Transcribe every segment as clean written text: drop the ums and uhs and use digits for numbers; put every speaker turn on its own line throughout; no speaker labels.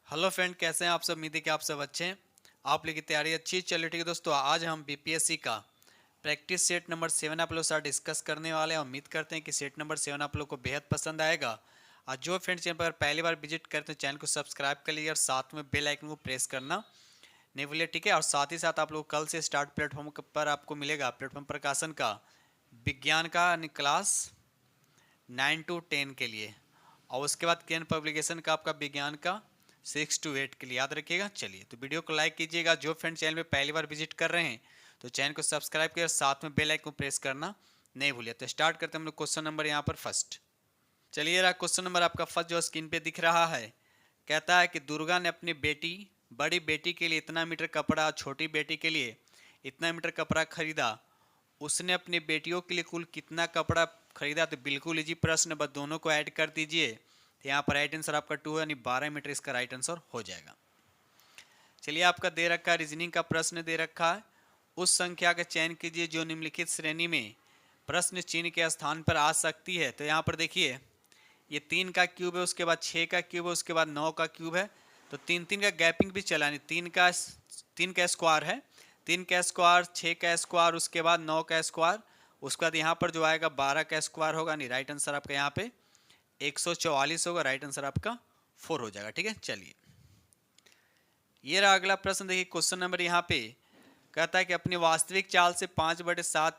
Hello friend, कैसे हैं आप सब। उम्मीद है कि आप सब अच्छे हैं। आप लोग की तैयारी अच्छी चलिए ठीक है दोस्तों। आज हम बीपीएससी का प्रैक्टिस सेट नंबर 7 आप लोग साथ डिस्कस करने वाले हैं। उम्मीद करते हैं कि सेट नंबर 7 आप लोग को बेहद पसंद आएगा। और जो फ्रेंड चैनल पर पहली बार विजिट करते हैं चैनल को सब्सक्राइब कर लीजिए और साथ में बेल आइकन को प्रेस करना नहीं भूलिए, ठीक है। और साथ ही साथ आप लोग कल से स्टार्ट प्लेटफॉर्म पर आपको मिलेगा प्लेटफॉर्म प्रकाशन का विज्ञान का क्लास 9 to 10 के लिए, और उसके बाद केन पब्लिकेशन का आपका विज्ञान का 6 to 8 के लिए, याद रखिएगा। चलिए तो वीडियो को लाइक कीजिएगा। जो फ्रेंड चैनल में पहली बार विजिट कर रहे हैं तो चैनल को सब्सक्राइब करिए, साथ में बेल आइकन को प्रेस करना नहीं भूलिए। तो स्टार्ट करते हैं हम लोग। क्वेश्चन नंबर यहाँ पर फर्स्ट, चलिए रहा क्वेश्चन नंबर आपका फर्स्ट जो स्क्रीन पे दिख रहा है। कहता है कि दुर्गा ने अपनी बड़ी बेटी के लिए इतना मीटर कपड़ा, छोटी बेटी के लिए इतना मीटर कपड़ा खरीदा। उसने अपनी बेटियों के लिए कुल कितना कपड़ा खरीदा। तो बिल्कुल इजी प्रश्न, बस दोनों को ऐड कर दीजिए। तो यहाँ पर राइट आंसर आपका 2 है, यानी 12 मीटर इसका राइट आंसर हो जाएगा। चलिए आपका दे रखा है रीजनिंग का प्रश्न दे रखा है। उस संख्या का चयन कीजिए जो निम्नलिखित श्रेणी में प्रश्न चिन्ह के स्थान पर आ सकती है। तो यहाँ पर देखिए, ये 3 का क्यूब है, उसके बाद 6 का क्यूब है, उसके बाद 9 का क्यूब है। तो 3 3 का गैपिंग भी चला नहीं। 3 का स्क्वायर है, 3 का स्क्वायर, 6 का स्क्वायर, उसके बाद 9 का स्क्वायर, उसके बाद यहाँ पर जो आएगा 12 का स्क्वायर होगा। नहीं, राइट आंसर आपका यहाँ पे 144 होगा। राइट आंसर आपका 4 हो जाएगा, ठीक है। चलिए ये रहा अगला प्रश्न। देखिए क्वेश्चन नंबर यहाँ पे कहता है कि अपनी वास्तविक चाल से 5/7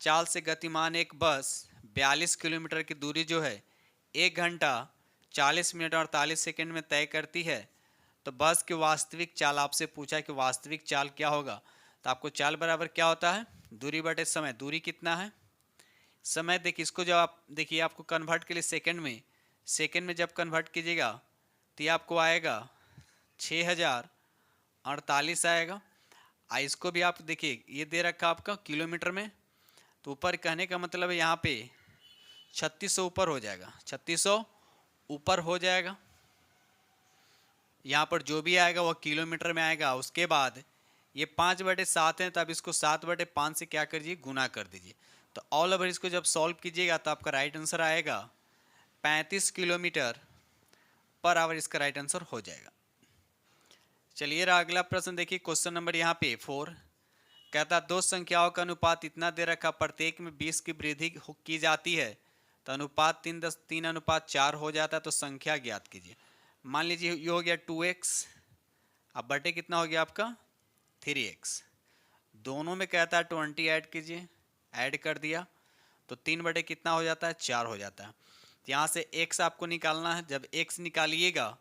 चाल से गतिमान एक बस 42 किलोमीटर की दूरी जो है 1 घंटा 40 मिनट और 48 सेकेंड में तय करती है। तो बस की वास्तविक चाल आपसे पूछा है कि वास्तविक चाल क्या होगा। तो आपको चाल बराबर क्या होता है, दूरी बटे समय। दूरी कितना है, समय। देखिए इसको जब आप देखिए आपको कन्वर्ट के लिए सेकेंड में जब कन्वर्ट कीजिएगा तो ये आपको आएगा 6048 आएगा। इसको भी आप देखिए, ये दे रखा आपका किलोमीटर में, तो ऊपर कहने का मतलब है यहाँ पे 3600 ऊपर हो जाएगा, 3600 ऊपर हो जाएगा। यहाँ पर जो भी आएगा वह किलोमीटर में आएगा। उसके बाद ये 5/7 है, तब इसको 7/5 से क्या करिए, गुना कर दीजिए। तो ऑल ओवर इसको जब सॉल्व कीजिएगा तो आपका राइट आंसर आएगा 35 किलोमीटर पर आवर, इसका राइट आंसर हो जाएगा। चलिए रहा अगला प्रश्न। देखिए क्वेश्चन नंबर यहाँ पे 4 कहता दो संख्याओं का अनुपात इतना दे रखा, प्रत्येक में 20 की वृद्धि की जाती है। तो अनुपात 3:4 हो जाता है। तो संख्या ज्ञात कीजिए। मान लीजिए ये हो गया 2x, अब बटे कितना हो गया आपका 3x। दोनों में कहता है 20 ऐड कीजिए, ऐड कर दिया तो 3 बटे कितना हो जाता है, 4 हो जाता है। तो यहाँ से x आपको निकालना है। जब x निकालिएगा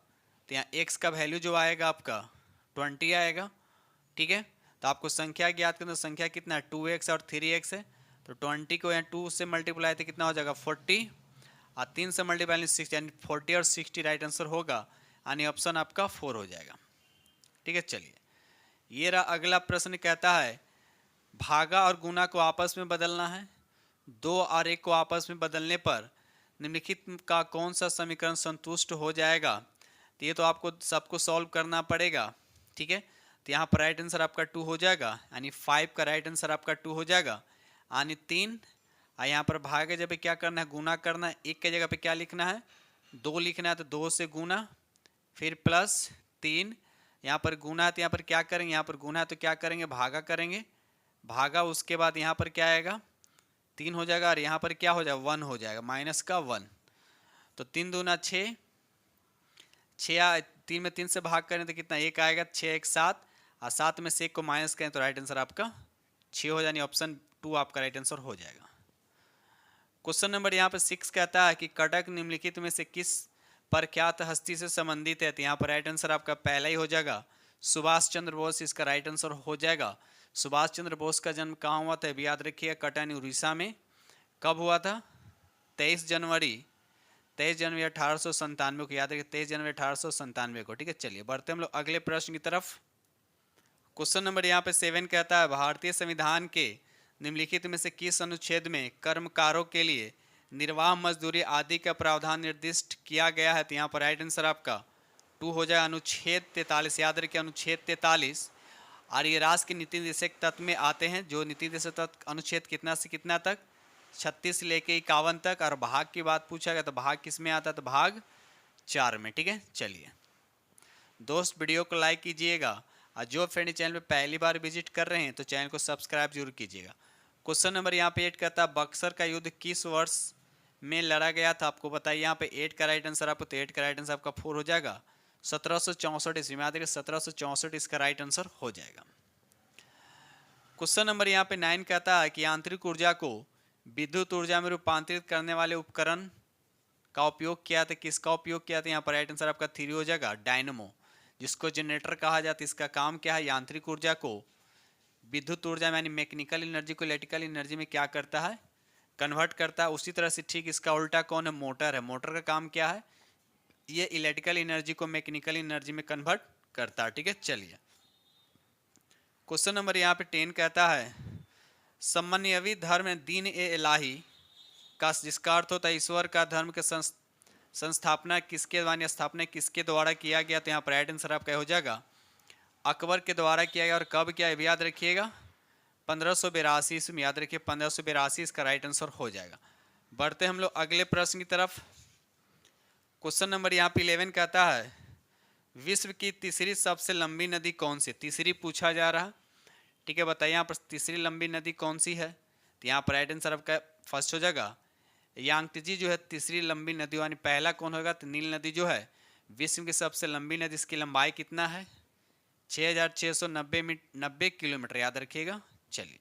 तो यहाँ x का वैल्यू जो आएगा आपका 20 आएगा, ठीक है। तो आपको संख्या ज्ञात करना, संख्या कितना है 2x और 3x है। तो 20 को यहाँ 2 से मल्टीप्लाई तो कितना हो जाएगा 40, और 3 से मल्टीप्लाई 6, यानी 40 और 60 राइट आंसर होगा, यानी ऑप्शन आपका 4 हो जाएगा, ठीक है। चलिए ये रहा अगला प्रश्न। कहता है भागा और गुना को आपस में बदलना है। 2 और 1 को आपस में बदलने पर निम्नलिखित का कौन सा समीकरण संतुष्ट हो जाएगा। तो ये तो आपको सबको सॉल्व करना पड़ेगा, ठीक है। तो यहाँ पर राइट आंसर आपका 2 हो जाएगा, यानी 5 का राइट आंसर आपका 2 हो जाएगा, यानी 3। और यहाँ पर भाग के जगह क्या करना है, गुना करना है। 1 के जगह पे क्या लिखना है, 2 लिखना है। तो 2 से गुना, फिर प्लस 3। यहाँ पर गुना है तो यहाँ पर क्या करेंगे, यहाँ पर गुना है तो क्या करेंगे, भागा करेंगे। भागा उसके बाद यहाँ पर क्या आएगा 3 हो जाएगा, और यहाँ पर क्या हो जाएगा 1 हो जाएगा, माइनस का 1। तो 3 दूना 6, 3 में 3 से भाग करें तो कितना 1 आएगा, 6 1 7, और 7 में से 1 को माइनस करें तो राइट आंसर आपका 6 हो जाए, ऑप्शन 2 आपका राइट आंसर हो जाएगा। क्वेश्चन नंबर यहाँ पर 6 कहता है कि कटक निम्नलिखित में से किस प्रख्यात हस्ती से संबंधित है। तो यहाँ पर राइट आंसर आपका पहला ही हो जाएगा, सुभाष चंद्र बोस इसका राइट आंसर हो जाएगा। सुभाष चंद्र बोस का जन्म कहाँ हुआ था, याद रखिए कटन उड़ीसा में। कब हुआ था, 23 जनवरी 1897 को, याद रखिए 23 जनवरी 1897 को, ठीक है। चलिए बढ़ते हम लोग अगले प्रश्न की तरफ। क्वेश्चन नंबर यहाँ पे 7 कहता है भारतीय संविधान के निम्नलिखित में से किस अनुच्छेद में कर्मकारों के लिए निर्वाह मजदूरी आदि का प्रावधान निर्दिष्ट किया गया है। तो यहाँ पर राइट आंसर आपका 2 हो जाए, अनुच्छेद 43। याद रखिए अनुच्छेद 43। और ये राष्ट्र के नीति निर्देशक तत्व में आते हैं। जो नीति निर्देशक तत्व अनुच्छेद कितना से कितना तक, 36 से लेके 51 तक। और भाग की बात पूछा गया तो भाग किस में आता है, तो भाग 4 में, ठीक है। चलिए दोस्त वीडियो को लाइक कीजिएगा और जो फ्रेंड चैनल पे पहली बार विजिट कर रहे हैं तो चैनल को सब्सक्राइब जरूर कीजिएगा। क्वेश्चन नंबर यहाँ पे 8 कहता है बक्सर का युद्ध किस वर्ष में लड़ा गया था, आपको बताइए। यहाँ पे 8 का राइट आंसर आपको, तो 8 का राइट आंसर आपका 4 हो जाएगा 1764 ईस्वी में। याद रखिए 1764 इसका राइट आंसर हो जाएगा। क्वेश्चन नंबर यहाँ पे 9 कहता है कि आंतरिक ऊर्जा को विद्युत ऊर्जा में रूपांतरित करने वाले उपकरण का उपयोग किया था, किसका उपयोग किया था। यहाँ पर राइट आंसर आपका 3 हो जाएगा डायनेमो, जिसको जनरेटर कहा जाता है। इसका काम क्या है, यांत्रिक ऊर्जा को विद्युत ऊर्जा में यानी मैकेनिकल एनर्जी को इलेक्ट्रिकल एनर्जी में क्या करता है, कन्वर्ट करता है। उसी तरह से ठीक इसका उल्टा कौन है, मोटर है। मोटर का काम क्या है, ये इलेक्ट्रिकल एनर्जी को मैकेनिकल एनर्जी में कन्वर्ट करता है। ठीक है, चलिए क्वेश्चन नंबर यहाँ पे 10 कहता है समन्वयी धर्म दीन ए इलाही का, जिसका अर्थ होता है ईश्वर का धर्म के संस्थापना किसके द्वारा, स्थापना किसके द्वारा किया गया। तो यहाँ पर राइट आंसर आपका हो जाएगा अकबर के द्वारा किया गया। और कब किया है याद रखिएगा 1582 ईस्वी में। याद रखिए 1582 इसका राइट आंसर हो जाएगा। बढ़ते हम लोग अगले प्रश्न की तरफ। क्वेश्चन नंबर यहाँ पे 11 कहता है विश्व की तीसरी सबसे लंबी नदी कौन सी, तीसरी पूछा जा रहा। ठीक है, बताइए यहाँ पर तीसरी लंबी नदी कौन सी है। तो यहाँ पर राइट आंसर आपका फर्स्ट हो जाएगा यांगत्जी जो है तीसरी लंबी नदी, यानी पहला कौन होगा, तो नील नदी जो है विश्व की सबसे लंबी नदी। इसकी लंबाई कितना है 6690 किलोमीटर, याद रखिएगा। चलिए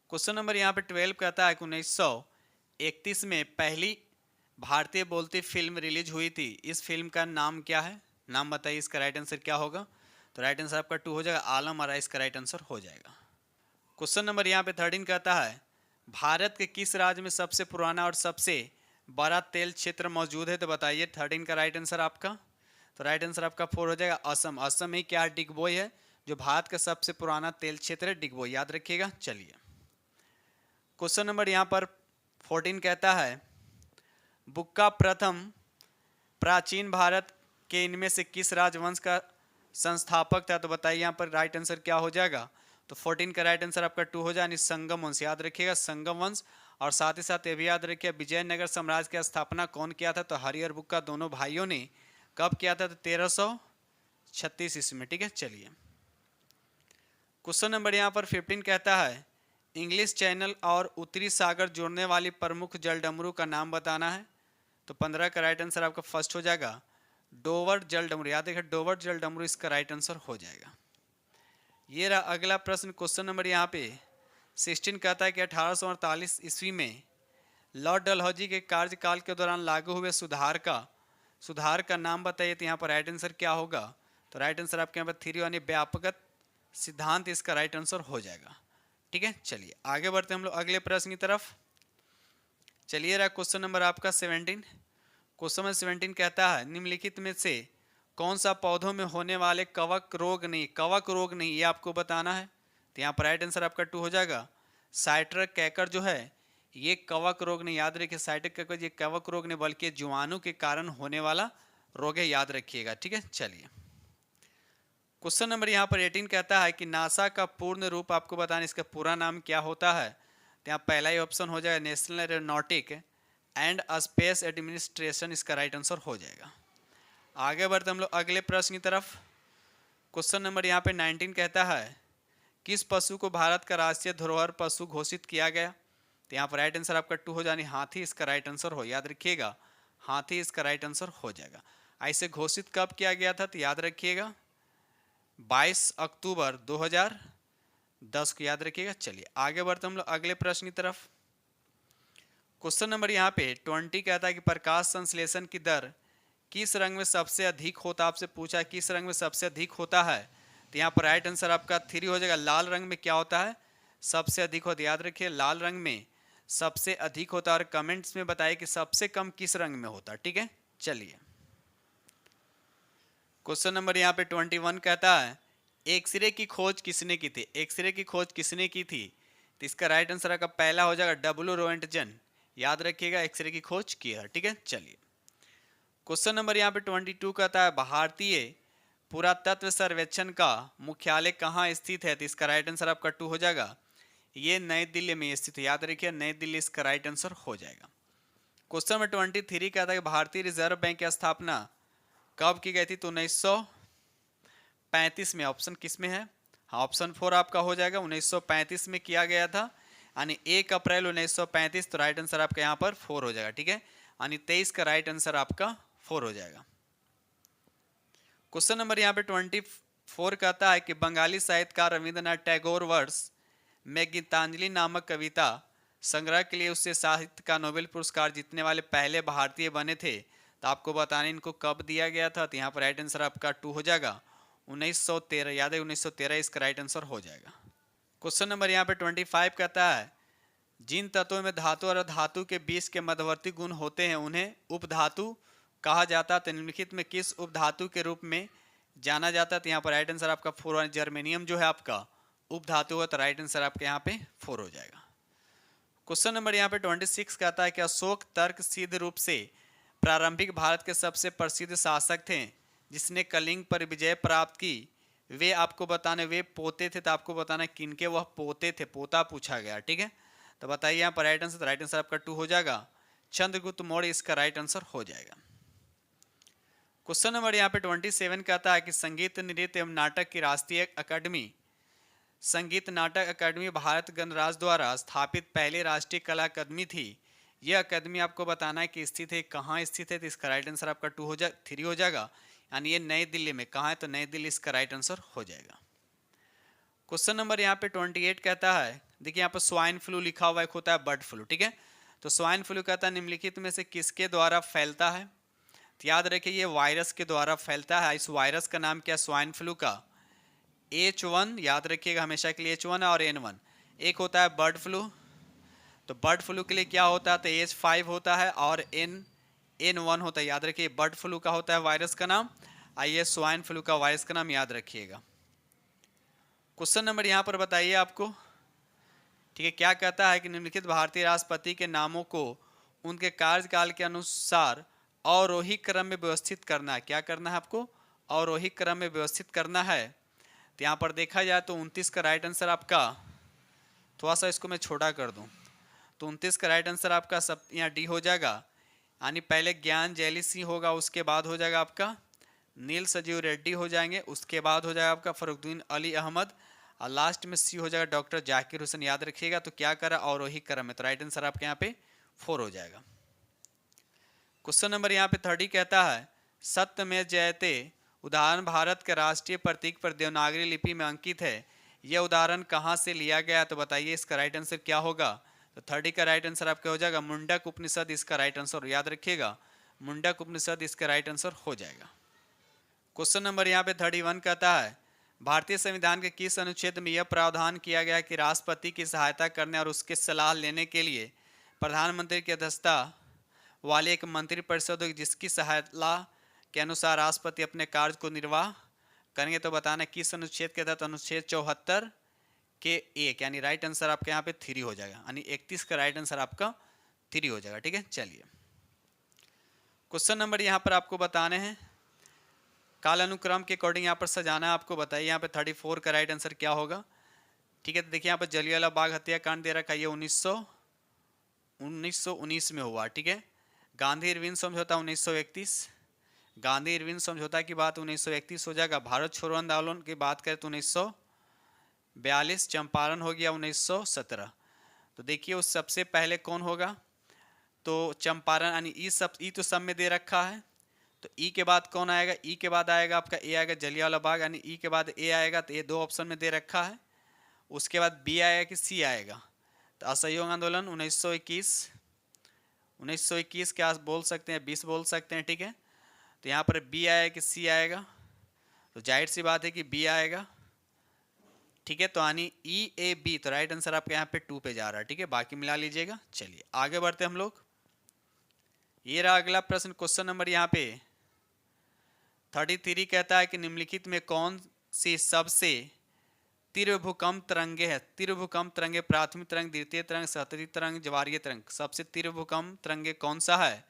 क्वेश्चन नंबर यहाँ पे 12 कहता है कि 1931 में पहली भारतीय बोलती फिल्म रिलीज हुई थी। इस फिल्म का नाम क्या है, नाम बताइए। इसका राइट आंसर क्या होगा, तो राइट आंसर आपका 2 हो जाएगा आलम आरा, इसका राइट आंसर हो जाएगा। क्वेश्चन नंबर यहाँ पे 13 कहता है भारत के किस राज्य में सबसे पुराना और सबसे बड़ा तेल क्षेत्र मौजूद है। तो बताइए 13 का राइट आंसर आपका, तो राइट आंसर आपका 4 हो जाएगा असम। असम में क्या डिगबोई है, जो भारत का सबसे पुराना तेल क्षेत्र है डिगबोई, याद रखिएगा। चलिए क्वेश्चन नंबर यहाँ पर 14 कहता है बुक्का प्रथम प्राचीन भारत के इनमें से किस राजवंश का संस्थापक था। तो बताइए यहाँ पर राइट आंसर क्या हो जाएगा, तो 14 का राइट आंसर आपका 2 हो जाए, यानी संगम वंश, याद रखिएगा संगम वंश। और साथ ही साथ ये भी याद रखिए विजयनगर साम्राज्य की स्थापना कौन किया था, तो हरिहर बुक्का दोनों भाइयों ने कब किया था, तो 1336 ईस्वी में। ठीक है, चलिए क्वेश्चन नंबर यहाँ पर 15 कहता है इंग्लिश चैनल और उत्तरी सागर जोड़ने वाली प्रमुख जलडमरू का नाम बताना है। तो 15 का राइट आंसर आपका फर्स्ट हो जाएगा डोवर जलडमरू, याद रखिए डोवर जलडमरू इसका राइट आंसर हो जाएगा। ये रहा अगला प्रश्न। क्वेश्चन नंबर यहाँ पे 16 कहता है कि 1848 ईस्वी में लॉर्ड डलहौजी के कार्यकाल के दौरान लागू हुए सुधार का नाम बताइए। तो यहाँ पर राइट आंसर क्या होगा, तो राइट आंसर आपके यहाँ पर 3 यानी व्यापक सिद्धांत, इसका राइट आंसर हो जाएगा। ठीक है, चलिए आगे बढ़ते हम लोग अगले प्रश्न की तरफ। चलिए रहा क्वेश्चन नंबर आपका 17। क्वेश्चन नंबर 17 कहता है निम्नलिखित में से कौन सा पौधों में होने वाले कवक रोग नहीं ये आपको बताना है। तो यहाँ पर राइट आंसर आपका 2 हो जाएगा साइट्रस कैकर जो है ये कवक रोग नहीं, याद रखिए साइट्रस कैकर ये कवक रोग नहीं बल्कि जीवाणु के कारण होने वाला रोग है, याद रखिएगा। ठीक है, चलिए क्वेश्चन नंबर यहाँ पर 18 कहता है कि नासा का पूर्ण रूप आपको बताना, इसका पूरा नाम क्या होता है। तो यहाँ पहला ही ऑप्शन हो जाएगा national aeronautic and space administration, इसका राइट आंसर हो जाएगा। आगे बढ़ते हम लोग अगले प्रश्न की तरफ। क्वेश्चन नंबर यहाँ पे 19 कहता है किस पशु को भारत का राष्ट्रीय धरोहर पशु घोषित किया गया। तो यहाँ पर राइट आंसर आपका 2 हो जाए, हाथी इसका राइट आंसर हो, याद रखिएगा हाथी इसका राइट आंसर हो जाएगा। ऐसे घोषित कब किया गया था, तो याद रखिएगा 22 अक्टूबर 2010 को, याद रखिएगा। चलिए आगे बढ़ते हम लोग अगले प्रश्न की तरफ। क्वेश्चन नंबर यहाँ पे 20 कहता है कि प्रकाश संश्लेषण की दर किस रंग में सबसे अधिक होता है, आपसे पूछा किस रंग में सबसे अधिक होता है। तो यहाँ पर राइट आंसर आपका 3 हो जाएगा लाल रंग में क्या होता है सबसे अधिक होता है, याद रखिए लाल रंग में सबसे अधिक होता है। और कमेंट्स में बताइए कि सबसे कम किस रंग में होता है। ठीक है, चलिए क्वेश्चन नंबर यहाँ पे 21 कहता है एक्सरे की खोज किसने की थी, एक्सरे की खोज किसने की थी। तो इसका राइट आंसर का पहला हो जाएगा डब्ल्यू रोएंटजन, याद रखिएगा एक्सरे की खोज की है। ठीक है, चलिए क्वेश्चन नंबर यहाँ पे 22 कहता है भारतीय पुरातत्व सर्वेक्षण का मुख्यालय कहाँ स्थित है। तो इसका राइट आंसर आपका 2 हो जाएगा ये नई दिल्ली में स्थित है, याद रखिए नई दिल्ली इसका राइट आंसर हो जाएगा। क्वेश्चन नंबर 23 कहता है भारतीय रिजर्व बैंक की स्थापना कब की गई थी? तो 1935 में। ऑप्शन किस में है? हाँ, ऑप्शन 4 आपका हो जाएगा। 1935 में किया गया था, यानी 1 अप्रैल 1935। तो राइट आंसर आपका यहाँ पर 4 हो जाएगा। ठीक है, यानी 23 का राइट आंसर आपका 4 हो जाएगा। क्वेश्चन नंबर यहाँ पे 24 कहता है कि बंगाली साहित्यकार रविंद्रनाथ टैगोर वर्ष में गीतांजलि नामक कविता संग्रह के लिए उससे साहित्य का नोबेल पुरस्कार जीतने वाले पहले भारतीय बने थे। तो आपको बताना इनको कब दिया गया था। तो यहाँ पर राइट आंसर आपका 2 हो जाएगा, 1913। याद है, 1913 इसका राइट आंसर हो जाएगा। क्वेश्चन नंबर यहाँ पे 25 कहता है जिन तत्वों में धातु और धातु के बीच के मध्यवर्ती गुण होते हैं उन्हें उपधातु कहा जाता है। तो निम्नलिखित में किस उपधातु के रूप में जाना जाता है? तो यहाँ पर राइट आंसर आपका 4, जर्मेनियम जो है आपका उपधातु है। तो राइट आंसर आपके यहाँ पे 4 हो जाएगा। क्वेश्चन नंबर यहाँ पे 26 कहता है कि अशोक तर्क सिद्ध रूप से प्रारंभिक भारत के सबसे प्रसिद्ध शासक थे जिसने कलिंग पर विजय प्राप्त की। वे आपको बताने वे पोते थे। तो आपको बताना किनके वह पोते थे, पोता पूछा गया। ठीक है, तो बताइए यहाँ पर राइट आंसर। राइट आंसर आपका 2 हो जाएगा, चंद्रगुप्त मौर्य इसका राइट आंसर हो जाएगा। क्वेश्चन नंबर यहाँ पे 27 कहता है कि संगीत नृत्य एवं नाटक की राष्ट्रीय अकादमी संगीत नाटक अकादमी भारत गणराज्य द्वारा स्थापित पहली राष्ट्रीय कला अकादमी थी। यह अकादमी आपको बताना है कि स्थित है, कहाँ स्थित है। तो इसका राइट आंसर आपका 3 हो जाएगा, यानी ये नई दिल्ली में। कहाँ है? तो नई दिल्ली इसका राइट आंसर हो जाएगा। क्वेश्चन नंबर यहाँ पे 28 कहता है, देखिए यहाँ पर स्वाइन फ्लू लिखा हुआ, एक होता है बर्ड फ्लू। ठीक है, तो स्वाइन फ्लू कहता है निम्नलिखित में से किसके द्वारा फैलता है? तो याद रखिए ये वायरस के द्वारा फैलता है। इस वायरस का नाम क्या है? स्वाइन फ्लू का H1, याद रखिएगा हमेशा के लिए H1 है और N1। एक होता है बर्ड फ्लू, तो बर्ड फ्लू के लिए क्या होता है? तो H5 होता है और N1 होता है। याद रखिए बर्ड फ्लू का होता है वायरस का नाम, आइए स्वाइन फ्लू का वायरस का नाम याद रखिएगा। क्वेश्चन नंबर यहाँ पर बताइए आपको, ठीक है, क्या कहता है कि निम्नलिखित भारतीय राष्ट्रपति के नामों को उनके कार्यकाल के अनुसार अवरोही क्रम में व्यवस्थित करना है। क्या करना है आपको? अवरोही क्रम में व्यवस्थित करना है। तो यहाँ पर देखा जाए तो 29 का राइट आंसर आपका, थोड़ा सा इसको मैं छोटा कर दूं, तो 29 का राइट आंसर आपका सब यहाँ डी हो जाएगा। यानी पहले ज्ञान जैली सिंह होगा, उसके बाद हो जाएगा आपका नील सजीव रेड्डी हो जाएंगे, उसके बाद हो जाएगा आपका फरुद्दीन अली अहमद, और लास्ट में सी हो जाएगा डॉक्टर जाकिर हुसैन। याद रखिएगा। तो क्या करा? अवरोही क्रम में। तो राइट आंसर आपके यहाँ पे 4 हो जाएगा। क्वेश्चन नंबर यहाँ पे 30 कहता है सत्य में जयते उदाहरण भारत के राष्ट्रीय प्रतीक पर देवनागरी लिपि में अंकित है। यह उदाहरण कहाँ से लिया गया? तो बताइए इसका राइट आंसर क्या होगा? तो 30 का राइट आंसर आपका हो जाएगा मुंडक उपनिषद इसका राइट आंसर। याद रखिएगा मुंडक उपनिषद इसका राइट आंसर हो जाएगा। क्वेश्चन नंबर यहाँ पे 31 कहता है भारतीय संविधान के किस अनुच्छेद में यह प्रावधान किया गया कि राष्ट्रपति की सहायता करने और उसके सलाह लेने के लिए प्रधानमंत्री की अध्यक्षता वाली एक मंत्रिपरिषद होगी जिसकी सहायता के अनुसार राष्ट्रपति अपने कार्य को निर्वाह करेंगे। तो बताना किस अनुच्छेद के तहत? अनुच्छेद 74 के 1, यानी राइट आंसर आपके यहाँ पे 3 हो जाएगा, यानी 31 का राइट आंसर आपका 3 हो जाएगा। ठीक है, चलिए क्वेश्चन नंबर यहाँ पर आपको बताने हैं काल अनुक्रम के अकॉर्डिंग यहाँ पर सजाना है आपको। बताइए यहाँ पे 34 का राइट आंसर क्या होगा? ठीक है, तो देखिए यहाँ पर जलियांवाला बाग हत्याकांड दे रखा है, ये 1919 में हुआ। ठीक है, गांधी इरविन समझौता 1931, गांधी इरविन समझौता की बात 1931 हो जाएगा। भारत छोड़ो आंदोलन की बात करें तो 1942, चंपारण हो गया 1917। तो देखिए उस सबसे पहले कौन होगा? तो चंपारण, यानी ई तो सब में दे रखा है। तो ई के बाद कौन आएगा? ई के बाद आएगा आपका ए आएगा जलियांवाला बाग, यानी ई के बाद ए आएगा। तो ये 2 ऑप्शन में दे रखा है। उसके बाद बी आएगा कि सी आएगा? तो असहयोग आंदोलन 1921 के आस बोल सकते हैं, 20 बोल सकते हैं। ठीक है, तो यहाँ पर बी आएगा कि सी आएगा? तो जाहिर सी बात है कि बी आएगा। ठीक है, तो यानी ई ए बी। तो राइट आंसर आपके यहाँ पे 2 पे जा रहा है। ठीक है, बाकी मिला लीजिएगा। चलिए आगे बढ़ते हम लोग। ये रहा अगला प्रश्न, क्वेश्चन नंबर यहाँ पे 33 कहता है कि निम्नलिखित में कौन सी सबसे तीव्र भूकंप तरंगे है? तीव्र भूकंप तरंगे प्राथमिक तरंग, द्वितीय तरंग, सहस्त्री तरंग, ज्वारीय तरंग, सबसे तीव्र भूकंप तरंगे कौन सा है?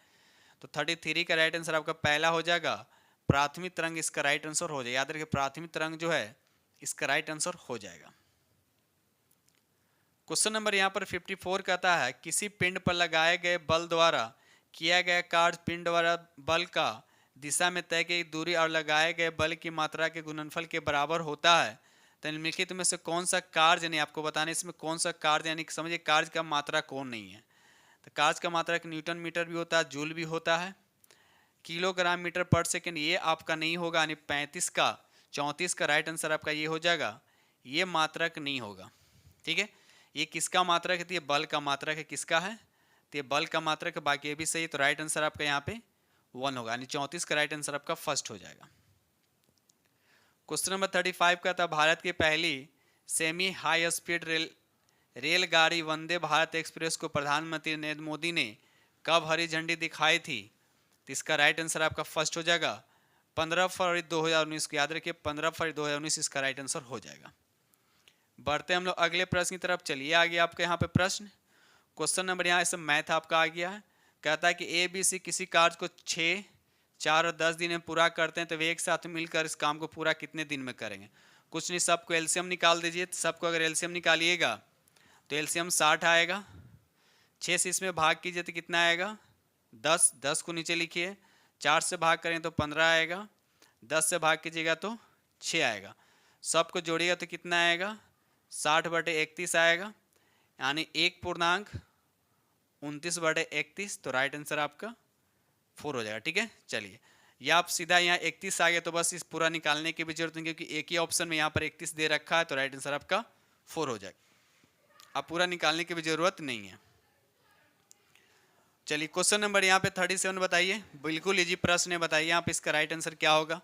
तो 33 का राइट आंसर आपका पहला हो जाएगा प्राथमिक तरंग, इसका राइट आंसर हो जाएगा। याद रखिए प्राथमिक तरंग जो है इसका राइट आंसर हो जाएगा। क्वेश्चन नंबर यहाँ पर 54 कहता है किसी पिंड पर लगाए गए बल द्वारा किया गया कार्य पिंड द्वारा बल का दिशा में तय की दूरी और लगाए गए बल की मात्रा के गुणनफल के बराबर होता है तो निम्नलिखित में से कौन सा कार्य नहीं आपको बताना है, इसमें कौन सा कार्य यानी समझिए कार्य का मात्रा कौन नहीं है। तो कार्य का मात्रा न्यूटन मीटर भी होता है, जूल भी होता है, किलोग्राम मीटर पर सेकेंड ये आपका नहीं होगा, यानी 35 का 34 का राइट आंसर आपका ये हो जाएगा, ये मात्रक नहीं होगा। ठीक है, ये किसका मात्रक है, तो ये बल का मात्रक है। किसका है, तो ये बल का मात्रक है, बाकी ये भी सही है। तो राइट आंसर आपका यहाँ पे 1 होगा, यानी 34 का राइट आंसर आपका फर्स्ट हो जाएगा। क्वेश्चन नंबर 35 का था, भारत की पहली सेमी हाई स्पीड रेलगाड़ी वंदे भारत एक्सप्रेस को प्रधानमंत्री नरेंद्र मोदी ने कब हरी झंडी दिखाई थी, तो इसका राइट आंसर आपका फर्स्ट हो जाएगा 15 फरवरी 2019 को। याद रखिए 15 फरवरी 2019 इसका राइट आंसर हो जाएगा। बढ़ते हम लोग अगले प्रश्न की तरफ। चलिए आगे आपके यहाँ पे प्रश्न, क्वेश्चन नंबर यहाँ से मैथ आपका आ गया है। कहता है कि ए बी सी किसी कार्य को 6, 4 और 10 दिन में पूरा करते हैं तो वे एक साथ मिलकर इस काम को पूरा कितने दिन में करेंगे। कुछ नहीं, सबको एलसीएम निकाल दीजिए। सबको अगर एलसीएम निकालिएगा तो एलसीएम 60 आएगा, 6 से इसमें भाग कीजिए तो कितना आएगा 10, 10 को नीचे लिखिए, 4 से भाग करें तो 15 आएगा, 10 से भाग कीजिएगा तो 6 आएगा, सबको जोड़िएगा तो कितना आएगा 60/31 आएगा, यानी 1.29/31। तो राइट आंसर आपका 4 हो जाएगा। ठीक है, चलिए या आप सीधा यहाँ 31 आ गए तो बस इस पूरा निकालने की भी जरूरत नहीं, क्योंकि एक ही ऑप्शन में यहाँ पर 31 दे रखा है, तो राइट आंसर आपका 4 हो जाएगा। अब पूरा निकालने की भी जरूरत नहीं है। चलिए क्वेश्चन नंबर यहाँ पे 37 बताइए, बिल्कुल इजी प्रश्न है, बताइए यहाँ पे इसका राइट आंसर क्या होगा।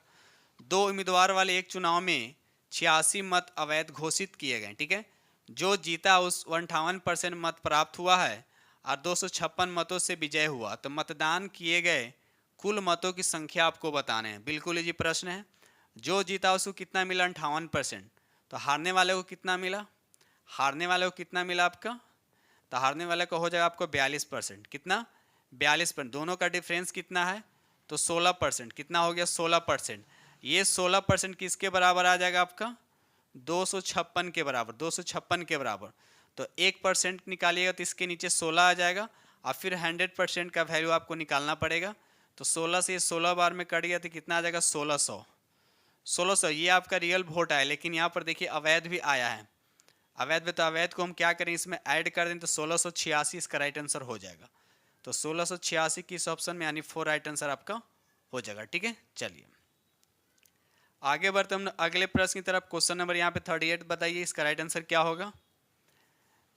2 उम्मीदवार वाले एक चुनाव में 86 मत अवैध घोषित किए गए। ठीक है, जो जीता उस 58% मत प्राप्त हुआ है और 256 मतों से विजय हुआ। तो मतदान किए गए कुल मतों की संख्या आपको बताने हैं। बिल्कुल इजी प्रश्न है। जो जीता उसको कितना मिला 58%, तो हारने वाले को कितना मिला, हारने वाले को कितना मिला आपका, तो हारने वाले को हो जाएगा आपको 42%। कितना 42%, दोनों का डिफरेंस कितना है तो 16%। कितना हो गया 16%। ये 16% किसके बराबर आ जाएगा आपका 256 के बराबर, 256 के बराबर। तो 1% निकालिएगा तो इसके नीचे 16 आ जाएगा और फिर 100% का वैल्यू आपको निकालना पड़ेगा। तो 16 से 16 बार में कट गया तो कितना आ जाएगा 1600। 1600 ये आपका रियल वोट आया, लेकिन यहाँ पर देखिए अवैध भी आया है। अवैध में तो अवैध को हम क्या करें इसमें ऐड कर दें तो 1686 इसका राइट आंसर हो जाएगा। तो 1686 किस ऑप्शन में, यानी 4 राइट आंसर आपका हो जाएगा। ठीक है, चलिए आगे बढ़ते हम अगले प्रश्न की तरफ। क्वेश्चन नंबर यहाँ पे 38 बताइए, इसका राइट आंसर क्या होगा।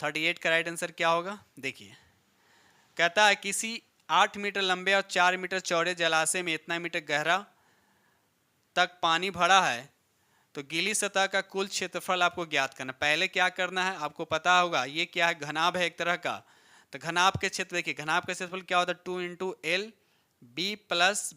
38 का राइट आंसर क्या होगा, देखिए कहता है किसी 8 मीटर लंबे और 4 मीटर चौड़े जलाशय में इतना मीटर गहरा तक पानी भरा है, तो गीली सतह का कुल क्षेत्रफल आपको ज्ञात करना। पहले क्या करना है आपको पता होगा, ये क्या है घनाभ है एक तरह का। तो घनाभ के क्षेत्र देखिए, घनाभ का क्षेत्रफल क्या होता है 2 × L B प्लस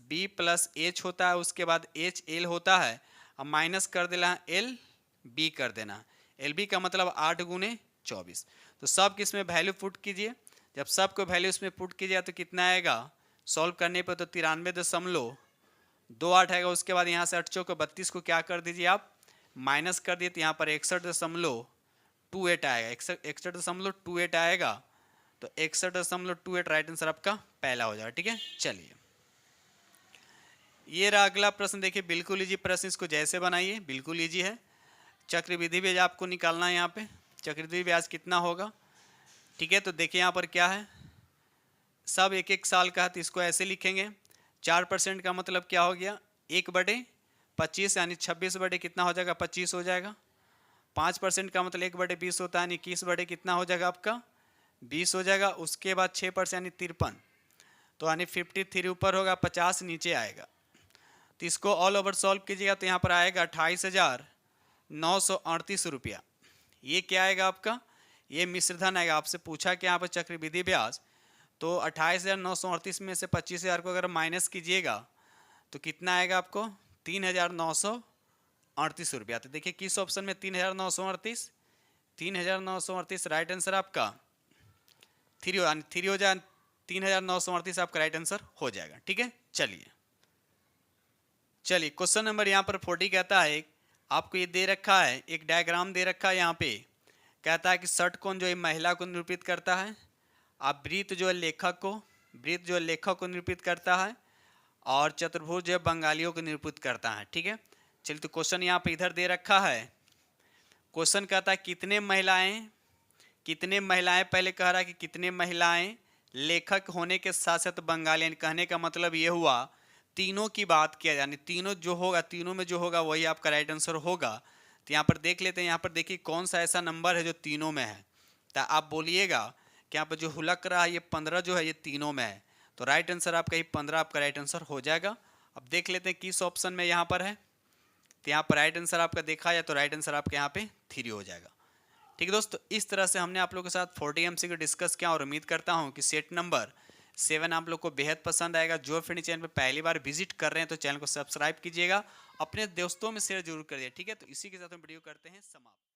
H होता है, उसके बाद H L होता है, अब माइनस कर देना L B कर देना। L B का मतलब 8 × 24। तो सब किस में वैल्यू पुट कीजिए, जब सबको वैल्यू इसमें पुट कीजिए तो कितना आएगा सॉल्व करने पर तो 93.28 आएगा। उसके बाद यहाँ से 8 चौके 32 को क्या कर दीजिए आप माइनस कर दिए तो यहाँ पर 61.28 आएगा, 61.28 आएगा। तो 61.28 राइट आंसर आपका पहला हो जाएगा। ठीक है, चलिए ये रहा अगला प्रश्न। देखिए बिल्कुल इजी प्रश्न, इसको जैसे बनाइए बिल्कुल इजी है। चक्रवृद्धि ब्याज आपको निकालना है। यहाँ पे चक्रवृद्धि ब्याज कितना होगा। ठीक है, तो देखिए यहाँ पर क्या है, सब 1-1 साल का है तो इसको ऐसे लिखेंगे। 4% का मतलब क्या हो गया 1/25, यानी 26 कितना हो जाएगा 25 हो जाएगा। 5% का मतलब 1/20 होता है, यानी 21 कितना हो जाएगा आपका 20 हो जाएगा। उसके बाद 6% यानी 53, तो यानी 53 ऊपर होगा 50 नीचे आएगा। तो इसको ऑल ओवर सॉल्व कीजिएगा तो यहाँ पर आएगा 28,938 रुपया। ये क्या आएगा आपका, ये मिश्रधन आएगा। आपसे पूछा कि यहाँ पर चक्रवृद्धि ब्याज, तो 28,938 में से 25,000 को अगर माइनस कीजिएगा तो कितना आएगा आपको 3,938 रुपया। तो देखिए किस ऑप्शन में 3,938, 3,938 राइट आंसर आपका 3 हो जाए, 3,938 आपका राइट आंसर हो जाएगा। ठीक है, चलिए क्वेश्चन नंबर यहाँ पर 40 कहता है आपको ये दे रखा है, एक डायग्राम दे रखा है। यहाँ पे कहता है कि षटकोण जो है महिला को निरूपित करता है, आप वृत्त जो है लेखक को निरूपित करता है, और चतुर्भुज जो है बंगालियों को निरूपित करता है। ठीक है, चलिए तो क्वेश्चन यहाँ पे इधर दे रखा है। क्वेश्चन कहता है कितने महिलाएं पहले कह रहा है कि कितने महिलाएं लेखक होने के साथ साथ बंगाली, यानी कहने का मतलब ये हुआ तीनों की बात किया, यानी तीनों जो होगा, तीनों में जो होगा वही आपका राइट आंसर होगा। तो यहाँ पर देख लेते हैं, यहाँ पर देखिए कौन सा ऐसा नंबर है जो तीनों में है। तो आप बोलिएगा कि यहाँ पर जो हुलक रहा है ये 15 जो है ये तीनों में है, तो राइट आंसर आपका ये 15 आपका राइट आंसर हो जाएगा। अब देख लेते हैं किस ऑप्शन में यहाँ पर है। तो यहाँ पर राइट आंसर आपका देखा जाए तो राइट आंसर आपके यहाँ पे 3 हो जाएगा। ठीक है दोस्तों, इस तरह से हमने आप लोगों के साथ 40 MCQ डिस्कस किया और उम्मीद करता हूँ कि सेट नंबर 7 आप लोग को बेहद पसंद आएगा। जो फिर चैनल पर पहली बार विजिट कर रहे हैं तो चैनल को सब्सक्राइब कीजिएगा, अपने दोस्तों में शेयर जरूर करिए। ठीक है, तो इसी के साथ हम वीडियो करते हैं समाप्त।